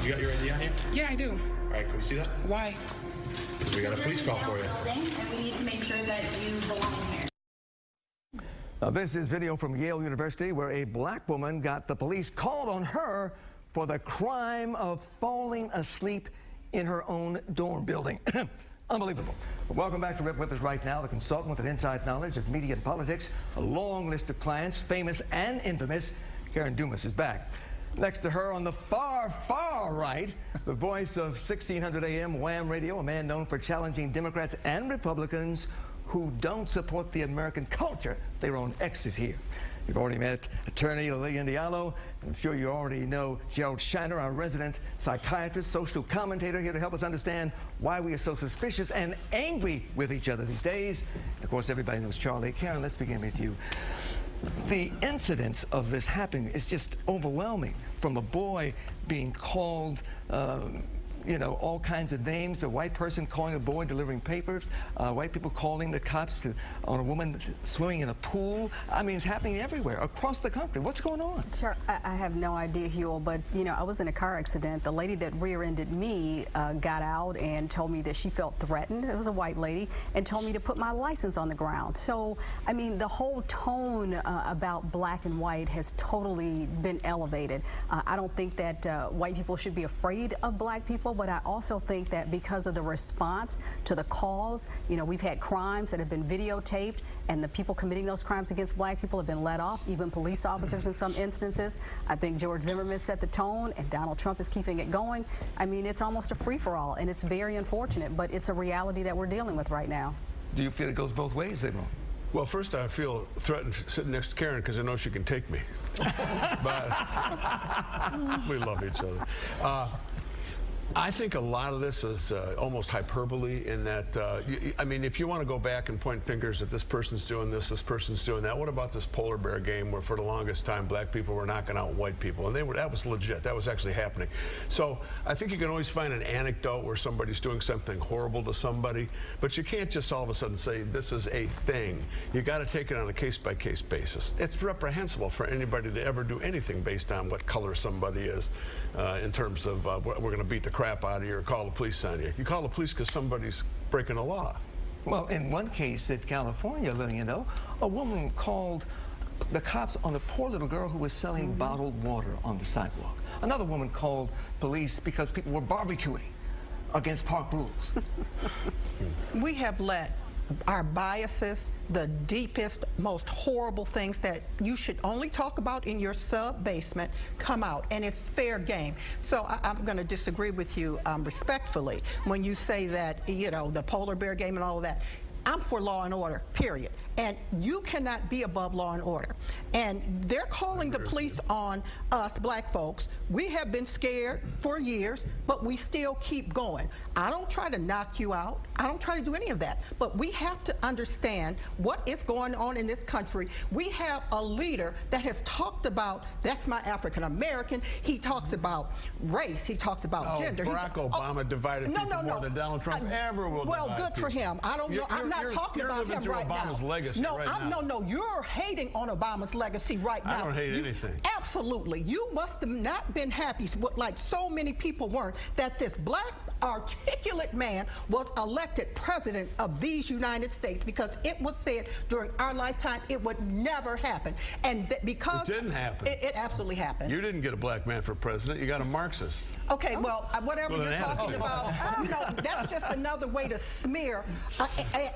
You got your ID on here? Yeah, I do. All right, can we see that? Why? Because we got a police call for you. And we need to make sure that you belong here. Now, this is video from Yale University where a black woman got the police called on her for the crime of falling asleep in her own dorm building. Unbelievable. Welcome back to Rip with us right now, the consultant with an inside knowledge of media and politics, a long list of clients, famous and infamous. Karen Dumas is back. Next to her on the far, far right, the voice of 1600 AM Wham Radio, a man known for challenging Democrats and Republicans who don't support the American culture. Their own X is here. You've already met attorney Lillian Diallo. I'm sure you already know Gerald Shiner, our resident psychiatrist, social commentator, here to help us understand why we are so suspicious and angry with each other these days. And of course, everybody knows Charlie. Karen, let's begin with you. The incidence of this happening is just overwhelming. From a boy being called, you know, all kinds of names, a white person calling a boy delivering papers, white people calling the cops on a woman swimming in a pool. I mean, it's happening everywhere, across the country. What's going on? Sure, I have no idea, Huel, but, you know, I was in a car accident. The lady that rear-ended me got out and told me that she felt threatened. It was a white lady, and told me to put my license on the ground. So, I mean, the whole tone about black and white has totally been elevated. I don't think that white people should be afraid of black people, but I also think that because of the response to the calls, you know, we've had crimes that have been videotaped, and the people committing those crimes against black people have been let off, even police officers in some instances. I think George Zimmerman set the tone, and Donald Trump is keeping it going. I mean, it's almost a free-for-all, and it's very unfortunate, but it's a reality that we're dealing with right now. Do you feel it goes both ways, Zimmerman? Well, first I feel threatened sitting next to Karen because I know she can take me. But we love each other. I think a lot of this is almost hyperbole in that, I mean, if you want to go back and point fingers that this person's doing this person's doing that, what about this polar bear game where for the longest time black people were knocking out white people? And that was legit. That was actually happening. So I think you can always find an anecdote where somebody's doing something horrible to somebody, but you can't just all of a sudden say this is a thing. You got to take it on a case-by-case basis. It's reprehensible for anybody to ever do anything based on what color somebody is in terms of we're going to beat the crap out of you or call the police on you. You call the police because somebody's breaking a law. Well, in one case in California, Lillian, though, a woman called the cops on a poor little girl who was selling bottled water on the sidewalk. Another woman called police because people were barbecuing against park rules. We have let our biases, the deepest, most horrible things that you should only talk about in your sub-basement come out, and it's fair game. So I'm going to disagree with you respectfully when you say that, you know, the polar bear game and all of that. I'm for law and order, period. And you cannot be above law and order. And they're calling the police on us black folks. We have been scared for years, but we still keep going. I don't try to knock you out. I don't try to do any of that. But we have to understand what is going on in this country. We have a leader that has talked about, that's my African American. He talks about race. He talks about gender. Barack Obama divided people more than Donald Trump ever will. Well, good for him. I don't know. I'm not talking about him right now. Legacy no, right now. No, you're hating on Obama's legacy right now. I don't hate anything. Absolutely. You must have not been happy, like so many people weren't, that this black, articulate man was elected president of these United States, because it was said during our lifetime it would never happen. And because it didn't happen. It absolutely happened. You didn't get a black man for president. You got a Marxist. Okay, well, whatever you're talking about, no, that's just another way to smear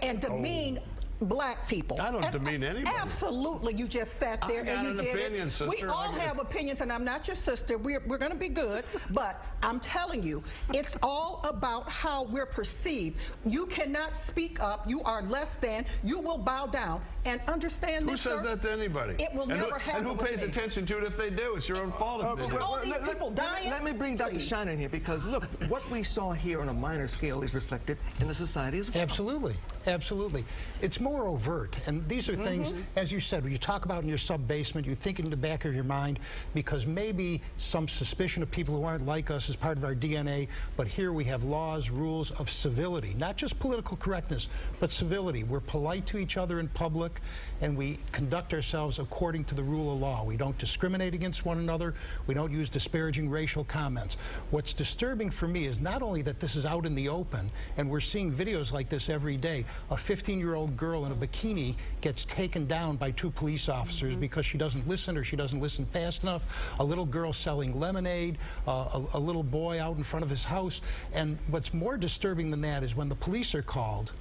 and demean black people. I don't demean anybody. Absolutely, you just sat there and you did opinion, it. sister. We all have opinions, and I'm not your sister. We're going to be good, but I'm telling you, it's all about how we're perceived. You cannot speak up. You are less than. You will bow down. And understand this, Who says that to anybody? It will never happen. And who pays attention to it if they do? It's your own fault if they do. All these people dying. Let me bring Dr. Shiner in here, because look, what we saw here on a minor scale is reflected in the society as well. Absolutely, absolutely. It's more overt, and these are things, as you said, when you talk about in your sub-basement, you think in the back of your mind, because maybe some suspicion of people who aren't like us is part of our DNA, but here we have laws, rules of civility, not just political correctness, but civility. We're polite to each other in public. public, and we conduct ourselves according to the rule of law. We don't discriminate against one another. We don't use disparaging racial comments. What's disturbing for me is not only that this is out in the open, and we're seeing videos like this every day. A 15-year-old girl in a bikini gets taken down by 2 police officers because she doesn't listen, or she doesn't listen fast enough. A little girl selling lemonade, a little boy out in front of his house. And what's more disturbing than that is when the police are called,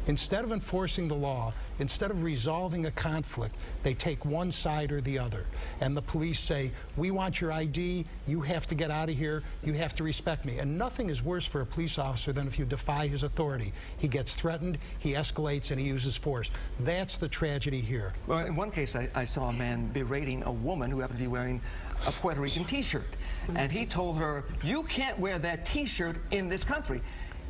instead of enforcing the law, instead of resolving a conflict, they take one side or the other. And the police say, we want your ID, you have to get out of here, you have to respect me. And nothing is worse for a police officer than if you defy his authority. He gets threatened, he escalates, and he uses force. That's the tragedy here. Well, in one case, I saw a man berating a woman who happened to be wearing a Puerto Rican T-shirt. And he told her, you can't wear that T-shirt in this country.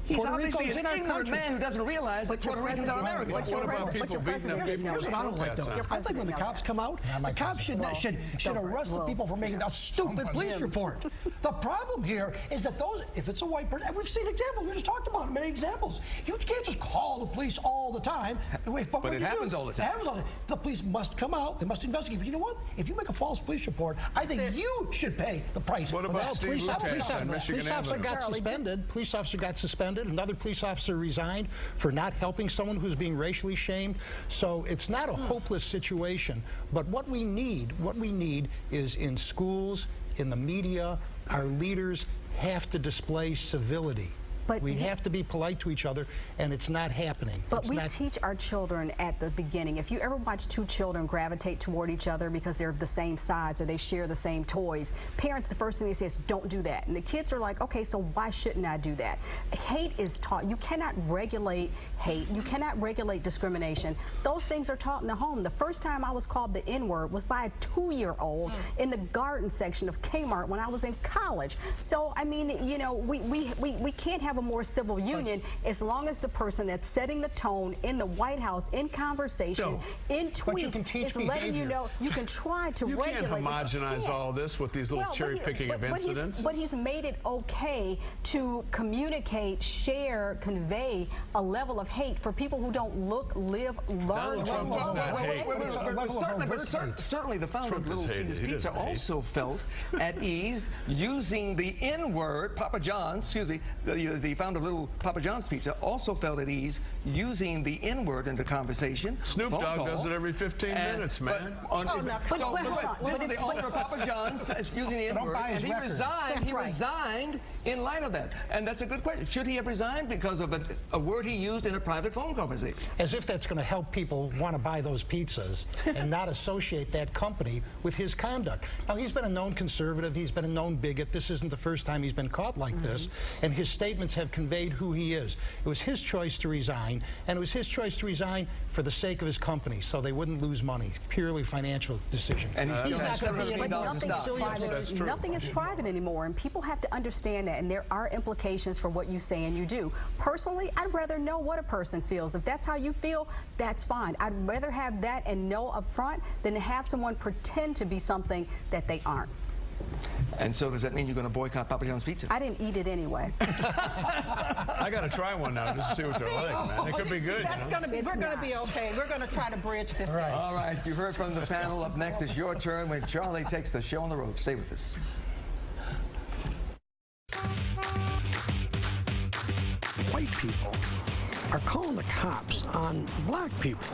He's obviously an ignorant man who doesn't realize that Puerto Ricans are Americans. What about people beating up people? Here's what I don't like, though. I think when the cops come out, the cops should arrest the people for making a stupid police report. The problem here is that if it's a white person, and we've seen examples, we just talked about many examples. You can't just call the police all the time. But it happens all the time. It happens all the time. The police must come out, they must investigate. But you know what? If you make a false police report, I think you should pay the price. What about Steve Lucas on Michigan Police officer got suspended. Police officer got suspended. Another police officer resigned for not helping someone who's being racially shamed. So it's not a hopeless situation. But what we need is in schools, in the media, our leaders have to display civility. But we have to be polite to each other, and it's not happening. But we teach our children at the beginning. If you ever watch 2 children gravitate toward each other because they're the same size or they share the same toys, parents, the first thing they say is, don't do that. And the kids are like, okay, so why shouldn't I do that? Hate is taught. You cannot regulate hate. You cannot regulate discrimination. Those things are taught in the home. The first time I was called the N-word was by a 2-year-old in the garden section of Kmart when I was in college. So, I mean, you know, we can't have a more civil union as long as the person that's setting the tone in the White House, in conversation, in tweets, is letting you know you can try to regulate. You can't homogenize all this with these little cherry-picking of incidents. But he's made it okay to communicate, share, convey a level of hate for people who don't look, live, learn. Certainly the founder of Little Caesars Pizza also felt at ease using the N-word, Papa John's, excuse me, the founder of Little Papa John's Pizza also felt at ease using the N-word in the conversation. Snoop Dogg does it every 15 minutes, man. This is the owner of Papa John's using the N-word, and he resigned in light of that. And that's a good question. Should he have resigned because of a word he used in a private phone conversation? As if that's going to help people want to buy those pizzas and not associate that company with his conduct. Now, he's been a known conservative. He's been a known bigot. This isn't the first time he's been caught like this. And his statements have conveyed who he is. It was his choice to resign, and it was his choice to resign for the sake of his company, so they wouldn't lose money. Purely financial decision. And he's not going to be able to Nothing is private anymore, and people have to understand that, and there are implications for what you say and you do. Personally, I'd rather know what a person feels. If that's how you feel, that's fine. I'd rather have that and know up front than to have someone pretend to be something that they aren't. And so does that mean you're going to boycott Papa John's Pizza? I didn't eat it anyway. I got to try one now just to see what they're like, man. It could be good. We're going to be okay. We're going to try to bridge this. Right. All right, you heard from the panel. Up next is your turn when Charlie takes the show on the road. Stay with us. White people are calling the cops on black people.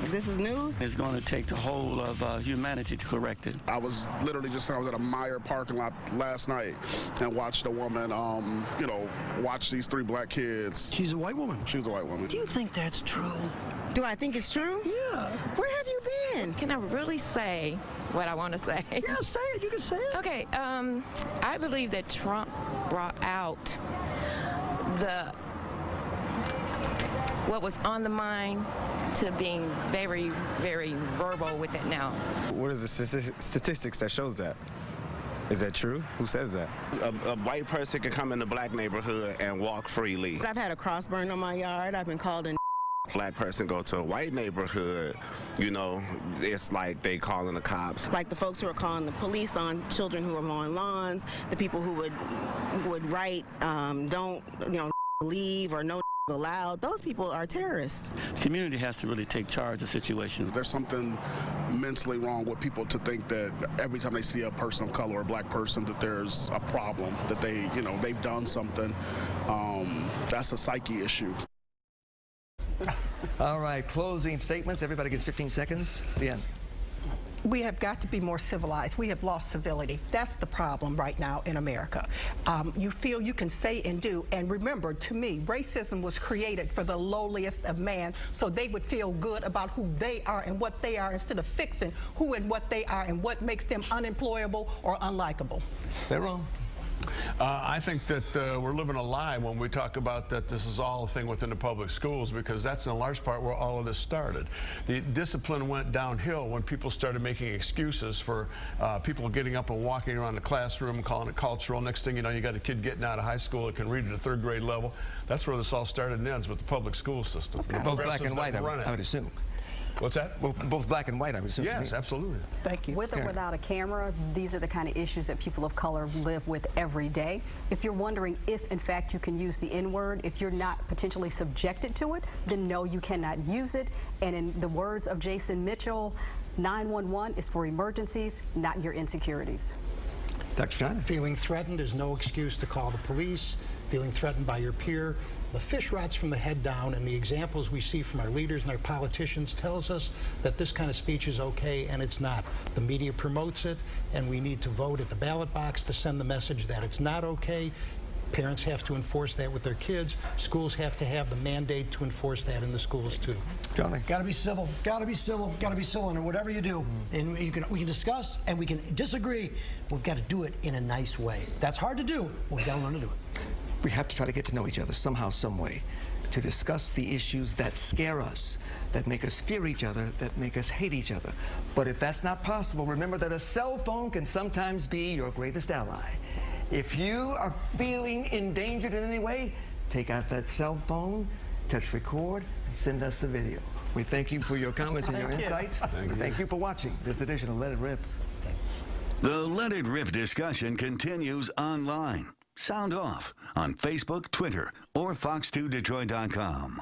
This is news. It's going to take the whole of humanity to correct it. I was literally I was at a Meijer parking lot last night and watched a woman, watch these 3 black kids. She's a white woman. She was a white woman. Do you think that's true? Do I think it's true? Yeah. Where have you been? Can I really say what I want to say? Yeah, say it. You can say it. Okay. I believe that Trump brought out what was on the mind to being very, very verbal with it now. What is the statistics that shows that? Is that true? Who says that? A white person can come in the black neighborhood and walk freely. I've had a cross burned on my yard. I've been called in. Black person go to a white neighborhood, it's like they calling the cops. Like the folks who are calling the police on children who are mowing lawns, the people who would write, don't, leave or no allowed, those people are terrorists. The community has to really take charge of the situation. There's something mentally wrong with people to think that every time they see a person of color or a black person that there's a problem, that they've done something. That's a psyche issue. All right, closing statements. Everybody gets 15 seconds. The end. We have got to be more civilized. We have lost civility. That's the problem right now in America. You feel you can say and do. And remember, to me, racism was created for the lowliest of man, so they would feel good about who they are and what they are instead of fixing who and what they are and what makes them unemployable or unlikable. They're wrong. I think that we're living a lie when we talk about that this is all a thing within the public schools, because that's in large part where all of this started. The discipline went downhill when people started making excuses for people getting up and walking around the classroom, calling it cultural. Next thing you know, you got a kid getting out of high school that can read at a third grade level. That's where this all started and ends, with the public school system. Both black and white, I would assume. What's that? Both black and white, I would assume. Yes, absolutely. Thank you. With or without a camera, these are the kind of issues that people of color live with every day. If you're wondering if, in fact, you can use the N-word, if you're not potentially subjected to it, then no, you cannot use it. And in the words of Jason Mitchell, 911 is for emergencies, not your insecurities. Dr. Steiner. Feeling threatened is no excuse to call the police. Feeling threatened by your peer. The fish rots from the head down, and the examples we see from our leaders and our politicians tells us that this kind of speech is okay, and it's not. The media promotes it, and we need to vote at the ballot box to send the message that it's not okay. Parents have to enforce that with their kids. Schools have to have the mandate to enforce that in the schools too. Johnny. Got to be civil. Got to be civil. Got to be civil. And whatever you do, and we can discuss and we can disagree. We've got to do it in a nice way. That's hard to do. We've got to learn to do it. We have to try to get to know each other somehow, some way, to discuss the issues that scare us, that make us fear each other, that make us hate each other. But if that's not possible, remember that a cell phone can sometimes be your greatest ally. If you are feeling endangered in any way, take out that cell phone, touch record, and send us the video. We thank you for your comments and your insights. Thank you for watching this edition of Let It Rip. The Let It Rip discussion continues online. Sound off on Facebook, Twitter, or fox2detroit.com.